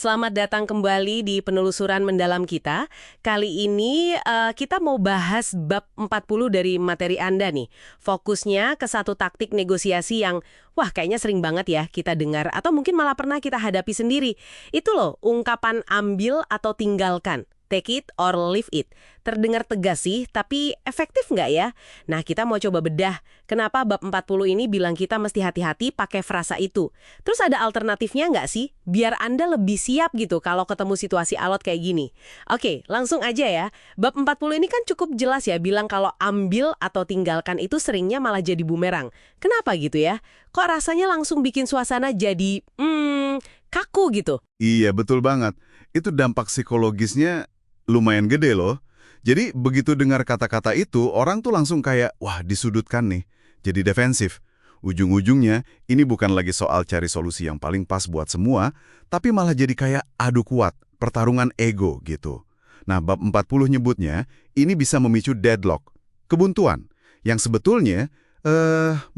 Selamat datang kembali di penelusuran mendalam kita. Kali ini kita mau bahas bab 40 dari materi Anda nih. Fokusnya ke satu taktik negosiasi yang, wah kayaknya sering banget ya kita dengar atau mungkin malah pernah kita hadapi sendiri. Itu loh, ungkapan ambil atau tinggalkan. Take it or leave it. Terdengar tegas sih, tapi efektif nggak ya? Nah, kita mau coba bedah. Kenapa bab 40 ini bilang kita mesti hati-hati pakai frasa itu? Terus ada alternatifnya nggak sih? Biar Anda lebih siap gitu kalau ketemu situasi alot kayak gini. Oke, langsung aja ya. Bab 40 ini kan cukup jelas ya bilang kalau ambil atau tinggalkan itu seringnya malah jadi bumerang. Kenapa gitu ya? Kok rasanya langsung bikin suasana jadi, kaku gitu? Iya, betul banget. Itu dampak psikologisnya lumayan gede loh. Jadi begitu dengar kata-kata itu, orang tuh langsung kayak, wah disudutkan nih, jadi defensif. Ujung-ujungnya, ini bukan lagi soal cari solusi yang paling pas buat semua, tapi malah jadi kayak adu kuat, pertarungan ego gitu. Nah, bab 40 nyebutnya, ini bisa memicu deadlock, kebuntuan, yang sebetulnya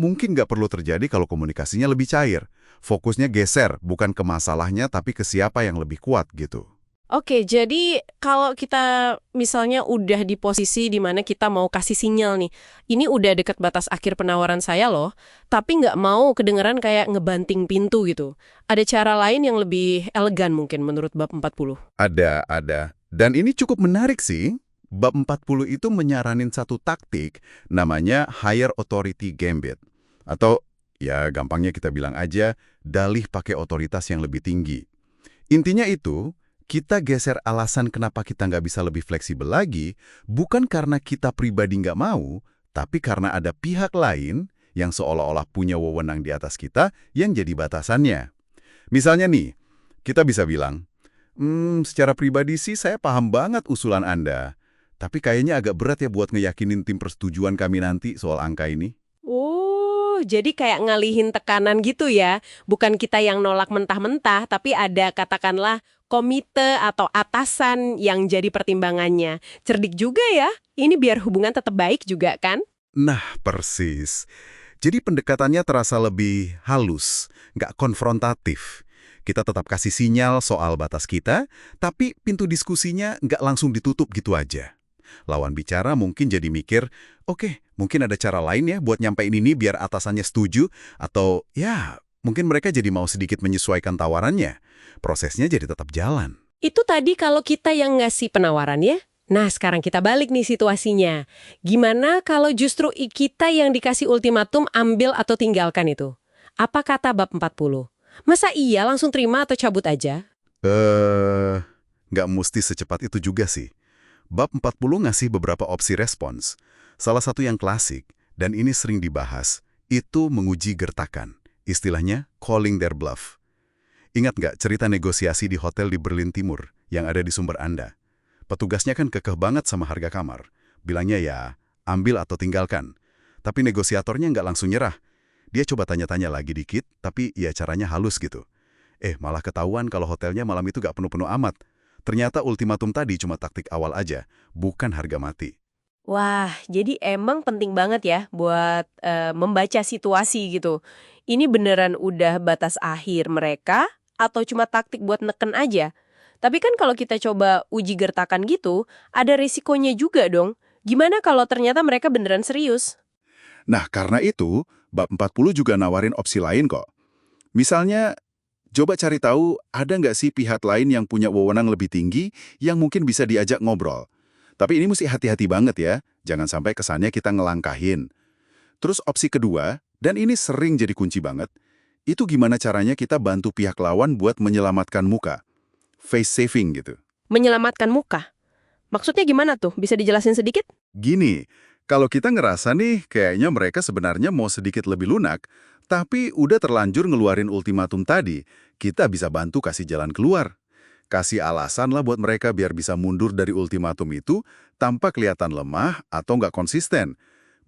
mungkin nggak perlu terjadi kalau komunikasinya lebih cair. Fokusnya geser, bukan ke masalahnya, tapi ke siapa yang lebih kuat gitu. Oke, jadi kalau kita misalnya udah di posisi di mana kita mau kasih sinyal nih, ini udah deket batas akhir penawaran saya loh, tapi nggak mau kedengeran kayak ngebanting pintu gitu. Ada cara lain yang lebih elegan mungkin menurut bab 40. Ada. Dan ini cukup menarik sih. Bab 40 itu menyaranin satu taktik, namanya Higher Authority Gambit. Atau, ya gampangnya kita bilang aja, dalih pakai otoritas yang lebih tinggi. Intinya itu, kita geser alasan kenapa kita nggak bisa lebih fleksibel lagi, bukan karena kita pribadi nggak mau, tapi karena ada pihak lain yang seolah-olah punya wewenang di atas kita yang jadi batasannya. Misalnya nih, kita bisa bilang, secara pribadi sih saya paham banget usulan Anda, tapi kayaknya agak berat ya buat ngeyakinin tim persetujuan kami nanti soal angka ini. Oh, jadi kayak ngalihin tekanan gitu ya. Bukan kita yang nolak mentah-mentah, tapi ada katakanlah komite atau atasan yang jadi pertimbangannya. Cerdik juga ya. Ini biar hubungan tetap baik juga kan? Nah, persis. Jadi pendekatannya terasa lebih halus, nggak konfrontatif. Kita tetap kasih sinyal soal batas kita, tapi pintu diskusinya nggak langsung ditutup gitu aja. Lawan bicara mungkin jadi mikir, oke, mungkin ada cara lain ya buat nyampein ini biar atasannya setuju, atau ya, mungkin mereka jadi mau sedikit menyesuaikan tawarannya. Prosesnya jadi tetap jalan. Itu tadi kalau kita yang ngasih penawaran ya. Nah, sekarang kita balik nih situasinya. Gimana kalau justru kita yang dikasih ultimatum ambil atau tinggalkan itu? Apa kata bab 40? Masa iya langsung terima atau cabut aja? Nggak mesti secepat itu juga sih. Bab 40 ngasih beberapa opsi respons. Salah satu yang klasik, dan ini sering dibahas, itu menguji gertakan. Istilahnya, calling their bluff. Ingat nggak cerita negosiasi di hotel di Berlin Timur yang ada di sumber Anda? Petugasnya kan kekeh banget sama harga kamar. Bilangnya ya, ambil atau tinggalkan. Tapi negosiatornya nggak langsung nyerah. Dia coba tanya-tanya lagi dikit, tapi ya caranya halus gitu. Malah ketahuan kalau hotelnya malam itu nggak penuh-penuh amat. Ternyata ultimatum tadi cuma taktik awal aja, bukan harga mati. Wah, jadi emang penting banget ya buat membaca situasi gitu. Ini beneran udah batas akhir mereka atau cuma taktik buat neken aja? Tapi kan kalau kita coba uji gertakan gitu, ada risikonya juga dong. Gimana kalau ternyata mereka beneran serius? Nah, karena itu, bab 40 juga nawarin opsi lain kok. Misalnya, coba cari tahu ada nggak sih pihak lain yang punya wewenang lebih tinggi yang mungkin bisa diajak ngobrol. Tapi ini mesti hati-hati banget ya, jangan sampai kesannya kita ngelangkahin. Terus opsi kedua, dan ini sering jadi kunci banget, itu gimana caranya kita bantu pihak lawan buat menyelamatkan muka. Face saving gitu. Menyelamatkan muka? Maksudnya gimana tuh? Bisa dijelasin sedikit? Gini, kalau kita ngerasa nih kayaknya mereka sebenarnya mau sedikit lebih lunak, tapi udah terlanjur ngeluarin ultimatum tadi, kita bisa bantu kasih jalan keluar. Kasih alasan lah buat mereka biar bisa mundur dari ultimatum itu tanpa kelihatan lemah atau nggak konsisten.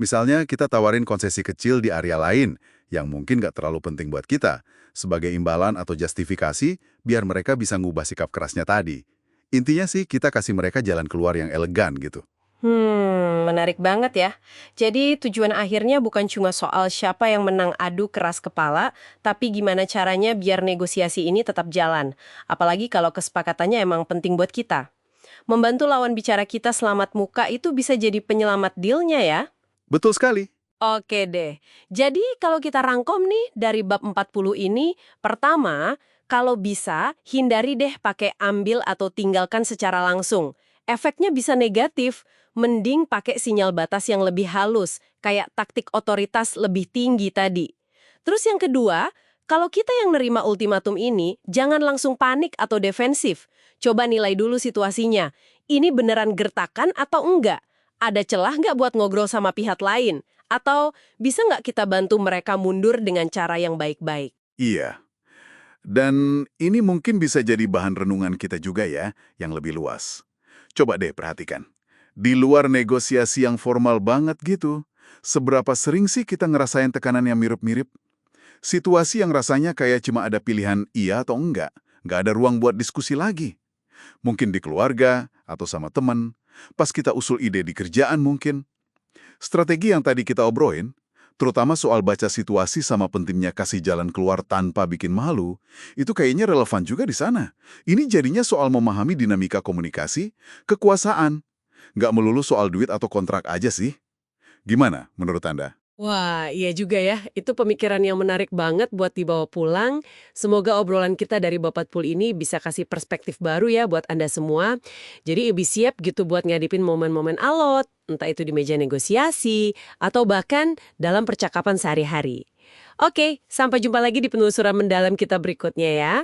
Misalnya kita tawarin konsesi kecil di area lain yang mungkin nggak terlalu penting buat kita, sebagai imbalan atau justifikasi biar mereka bisa ngubah sikap kerasnya tadi. Intinya sih kita kasih mereka jalan keluar yang elegan gitu. Menarik banget ya. Jadi tujuan akhirnya bukan cuma soal siapa yang menang adu keras kepala, tapi gimana caranya biar negosiasi ini tetap jalan. Apalagi kalau kesepakatannya emang penting buat kita. Membantu lawan bicara kita selamat muka itu bisa jadi penyelamat dealnya ya. Betul sekali. Oke deh. Jadi kalau kita rangkum nih dari bab 40 ini, pertama, kalau bisa hindari deh pakai ambil atau tinggalkan secara langsung. Efeknya bisa negatif. Mending pakai sinyal batas yang lebih halus, kayak taktik otoritas lebih tinggi tadi. Terus yang kedua, kalau kita yang nerima ultimatum ini, jangan langsung panik atau defensif. Coba nilai dulu situasinya. Ini beneran gertakan atau enggak? Ada celah nggak buat ngobrol sama pihak lain? Atau bisa nggak kita bantu mereka mundur dengan cara yang baik-baik? Iya. Dan ini mungkin bisa jadi bahan renungan kita juga ya, yang lebih luas. Coba deh perhatikan. Di luar negosiasi yang formal banget gitu, seberapa sering sih kita ngerasain tekanan yang mirip-mirip? Situasi yang rasanya kayak cuma ada pilihan iya atau nggak ada ruang buat diskusi lagi. Mungkin di keluarga, atau sama teman, pas kita usul ide di kerjaan mungkin. Strategi yang tadi kita obrolin, terutama soal baca situasi sama pentingnya kasih jalan keluar tanpa bikin malu, itu kayaknya relevan juga di sana. Ini jadinya soal memahami dinamika komunikasi, kekuasaan. Nggak melulu soal duit atau kontrak aja sih. Gimana menurut Anda? Wah, iya juga ya. Itu pemikiran yang menarik banget buat dibawa pulang. Semoga obrolan kita dari Bapak Pul ini bisa kasih perspektif baru ya buat Anda semua. Jadi lebih siap gitu buat ngadipin momen-momen alot, entah itu di meja negosiasi, atau bahkan dalam percakapan sehari-hari. Oke, sampai jumpa lagi di penelusuran mendalam kita berikutnya ya.